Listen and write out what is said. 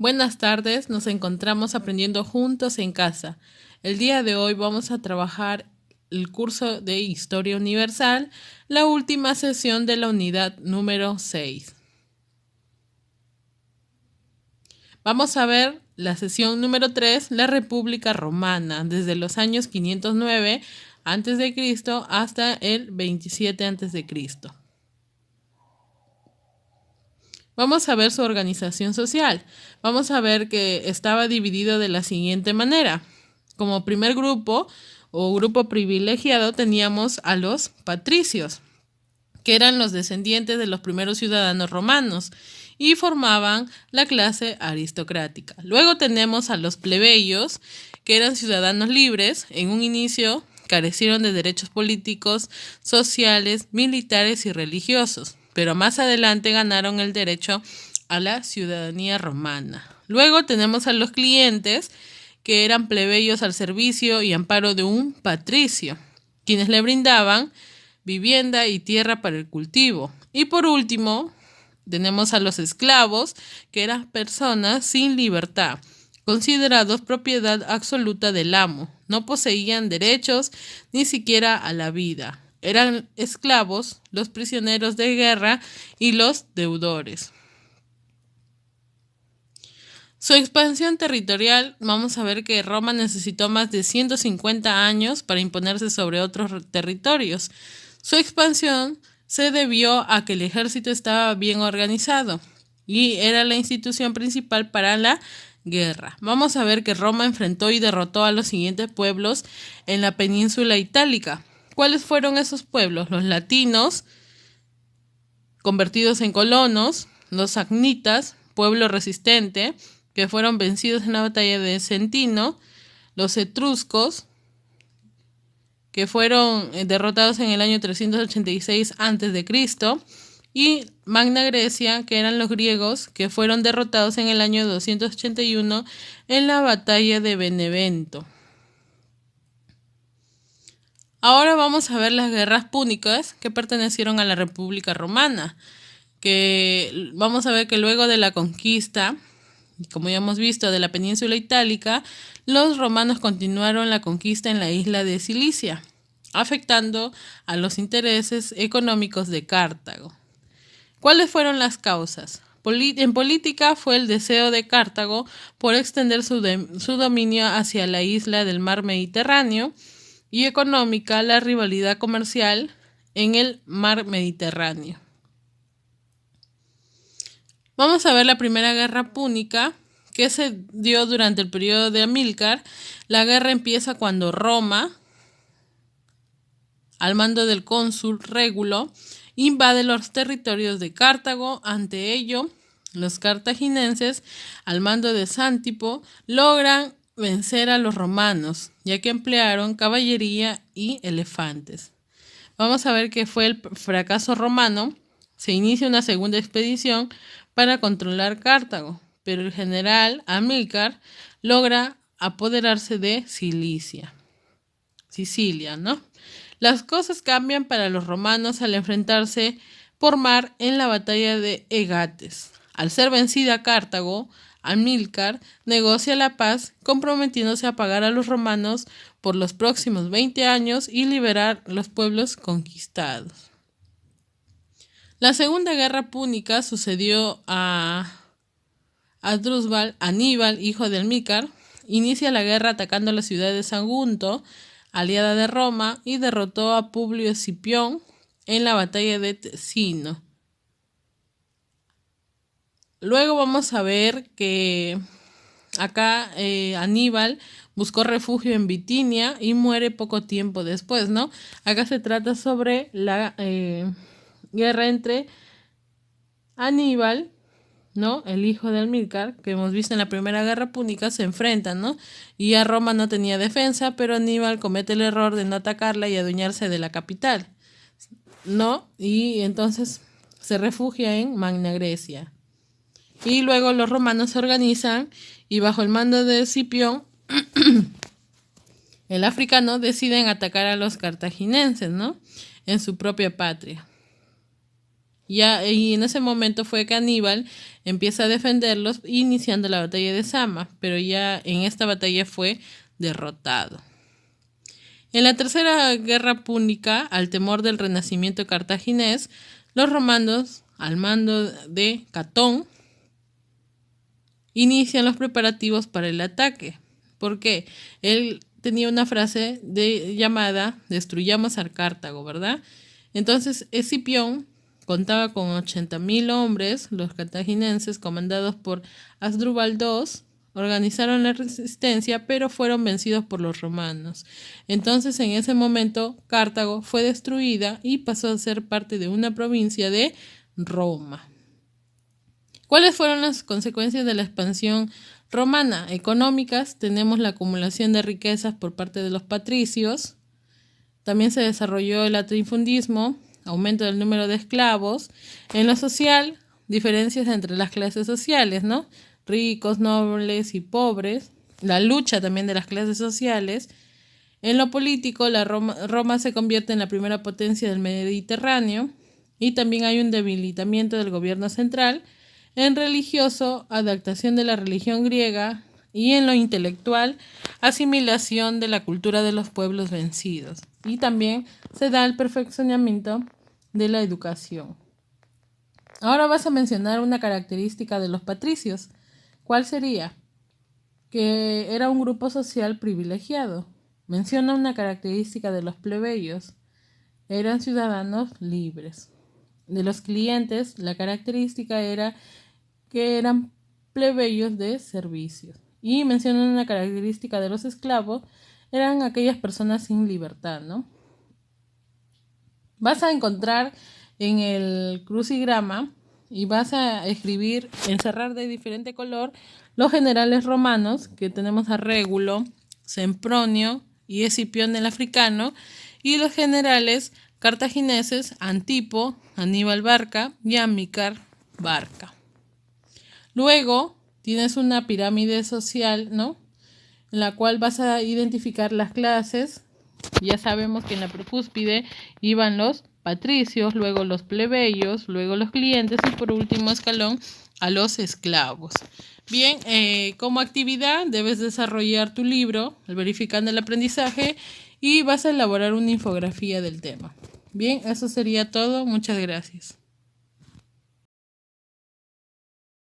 Buenas tardes, nos encontramos aprendiendo juntos en casa. El día de hoy vamos a trabajar el curso de Historia Universal, la última sesión de la unidad número 6. Vamos a ver la sesión número 3, la República Romana, desde los años 509 a.C. hasta el 27 a.C. Vamos a ver su organización social. Vamos a ver que estaba dividido de la siguiente manera. Como primer grupo o grupo privilegiado teníamos a los patricios, que eran los descendientes de los primeros ciudadanos romanos y formaban la clase aristocrática. Luego tenemos a los plebeyos, que eran ciudadanos libres. En un inicio carecieron de derechos políticos, sociales, militares y religiosos, pero más adelante ganaron el derecho a la ciudadanía romana. Luego tenemos a los clientes, que eran plebeyos al servicio y amparo de un patricio, quienes le brindaban vivienda y tierra para el cultivo. Y por último, tenemos a los esclavos, que eran personas sin libertad, considerados propiedad absoluta del amo. No poseían derechos ni siquiera a la vida. Eran esclavos, los prisioneros de guerra y los deudores. Su expansión territorial, vamos a ver que Roma necesitó más de 150 años para imponerse sobre otros territorios. Su expansión se debió a que el ejército estaba bien organizado y era la institución principal para la guerra. Vamos a ver que Roma enfrentó y derrotó a los siguientes pueblos en la península itálica. ¿Cuáles fueron esos pueblos? Los latinos, convertidos en colonos, los samnitas, pueblo resistente, que fueron vencidos en la batalla de Centino, los etruscos, que fueron derrotados en el año 386 a.C., y Magna Grecia, que eran los griegos, que fueron derrotados en el año 281 en la batalla de Benevento. Ahora vamos a ver las guerras púnicas que pertenecieron a la República Romana, que vamos a ver que luego de la conquista, como ya hemos visto, de la península itálica, los romanos continuaron la conquista en la isla de Cilicia, afectando a los intereses económicos de Cartago. ¿Cuáles fueron las causas? En política fue el deseo de Cartago por extender su dominio hacia la isla del mar Mediterráneo, y económica, la rivalidad comercial en el mar Mediterráneo. Vamos a ver la primera guerra púnica, que se dio durante el periodo de Amílcar. La guerra empieza cuando Roma, al mando del cónsul Régulo, invade los territorios de Cartago. Ante ello, los cartaginenses, al mando de Sántipo, logran vencer a los romanos, ya que emplearon caballería y elefantes. Vamos a ver que fue el fracaso romano. Se inicia una segunda expedición para controlar Cartago, pero el general Amílcar logra apoderarse de Sicilia, ¿no? Las cosas cambian para los romanos al enfrentarse por mar en la batalla de Egates. Al ser vencida Cartago, Amílcar negocia la paz, comprometiéndose a pagar a los romanos por los próximos 20 años y liberar los pueblos conquistados. La segunda guerra púnica sucedió a Asdrúbal. Aníbal, hijo de Amílcar, inicia la guerra atacando la ciudad de Sagunto, aliada de Roma, y derrotó a Publio Escipión en la batalla de Tesino. Luego vamos a ver que acá Aníbal buscó refugio en Bitinia y muere poco tiempo después, ¿no? Acá se trata sobre la guerra entre Aníbal, ¿no?, el hijo de Amílcar, que hemos visto en la primera guerra púnica. Se enfrentan, ¿no? Y a Roma no tenía defensa, pero Aníbal comete el error de no atacarla y adueñarse de la capital, ¿no? Y entonces se refugia en Magna Grecia. Y luego los romanos se organizan y bajo el mando de Escipión, el africano, deciden atacar a los cartaginenses, ¿no?, en su propia patria. Y en ese momento fue que Aníbal empieza a defenderlos, iniciando la batalla de Zama, pero ya en esta batalla fue derrotado. En la tercera guerra púnica, al temor del renacimiento cartaginés, los romanos, al mando de Catón, inician los preparativos para el ataque. ¿Por qué? Él tenía una frase llamada destruyamos a Cartago, ¿verdad? Entonces Escipión contaba con 80.000 hombres. Los cartaginenses, comandados por Asdrúbal II, organizaron la resistencia, pero fueron vencidos por los romanos. Entonces, en ese momento, Cartago fue destruida y pasó a ser parte de una provincia de Roma. ¿Cuáles fueron las consecuencias de la expansión romana? Económicas, tenemos la acumulación de riquezas por parte de los patricios. También se desarrolló el latifundismo, aumento del número de esclavos. En lo social, diferencias entre las clases sociales, ¿no? Ricos, nobles y pobres. La lucha también de las clases sociales. En lo político, Roma se convierte en la primera potencia del Mediterráneo y también hay un debilitamiento del gobierno central. En religioso, adaptación de la religión griega, y en lo intelectual, asimilación de la cultura de los pueblos vencidos. Y también se da el perfeccionamiento de la educación. Ahora vas a mencionar una característica de los patricios. ¿Cuál sería? Que era un grupo social privilegiado. Menciona una característica de los plebeyos. Eran ciudadanos libres. De los clientes, la característica era que eran plebeyos de servicios. Y mencionan una característica de los esclavos, eran aquellas personas sin libertad, ¿no? Vas a encontrar en el crucigrama y vas a escribir, encerrar de diferente color los generales romanos, que tenemos a Régulo, Sempronio y Escipión el africano, y los generales cartagineses, Antipo, Aníbal Barca y Amílcar Barca. Luego tienes una pirámide social, ¿no? En la cual vas a identificar las clases. Ya sabemos que en la cúspide iban los patricios, luego los plebeyos, luego los clientes y por último escalón a los esclavos. Bien, como actividad debes desarrollar tu libro, el Verificando el Aprendizaje, y vas a elaborar una infografía del tema. Bien, eso sería todo. Muchas gracias.